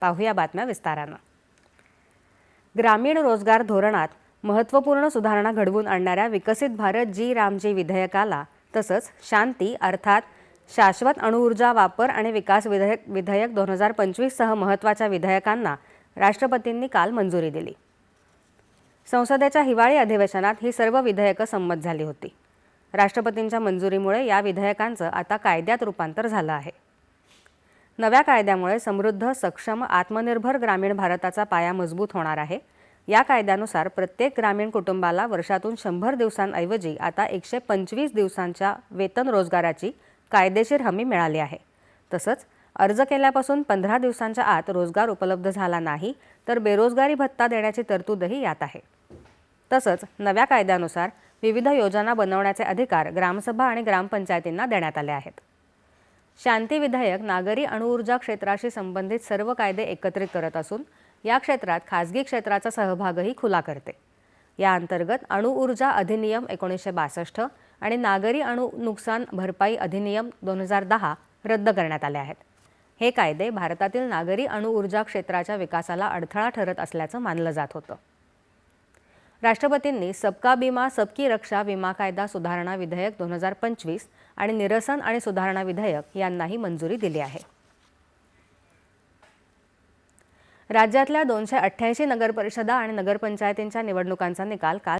पाहूया बातम्या विस्तारानं। ग्रामीण रोजगार धोरणात महत्त्वपूर्ण सुधारणा घडवून आणणाऱ्या विकसित भारत जी रामजी विधेयकाला तसंच शांती अर्थात शाश्वत अणुऊर्जा वापर आणि विकास विधेयक 2025 सह महत्त्वाच्या विधेयकांना राष्ट्रपतींनी काल मंजुरी दिली। संसदेच्या हिवाळी अधिवेशनात ही सर्व विधेयकं संमत झाली होती। राष्ट्रपतींच्या मंजुरीमुळे या विधेयकांचं आता कायद्यात रूपांतर झालं आहे। नव्या कायद्यामुळे समृद्ध, सक्षम, आत्मनिर्भर ग्रामीण भारताचा पाया मजबूत होणार आहे। या कायद्यानुसार प्रत्येक ग्रामीण कुटुंबाला वर्षातून 100 दिवसांऐवजी आता 125 दिवसांच्या वेतन रोजगाराची कायदेशीर हमी मिळाली आहे। तसंच अर्ज केल्यापासून 15 दिवसांच्या आत रोजगार उपलब्ध झाला नाही तर बेरोजगारी भत्ता देण्याची तरतूदही यात आहे। तसंच नव्या कायद्यानुसार विविध योजना बनवण्याचे अधिकार ग्रामसभा आणि ग्रामपंचायतींना देण्यात आले आहेत। शांती विधेयक नागरी अणुऊर्जा क्षेत्राशी संबंधित सर्व कायदे एकत्रित करत असून या क्षेत्रात खासगी क्षेत्राचा सहभागही खुला करते। या अंतर्गत अणुऊर्जा अधिनियम 1962 आणि नागरी अणु नुकसान भरपाई अधिनियम 2010 रद्द करण्यात आले आहेत। हे कायदे भारतातील नागरी अणुऊर्जा क्षेत्राच्या विकासाला अडथळा ठरत असल्याचं मानलं जात होतं। राष्ट्रपतींनी सबका बीमा सबकी रक्षा विमा कायदा सुधारणा विधेयक 2025 आणि निरसन आणि सुधारणा विधेयक यांनाही मंजुरी दिली आहे। राज्यातल्या 288 नगरपरिषदा आणि नगरपंचायतींच्या निवडणुकांचा निकाल काल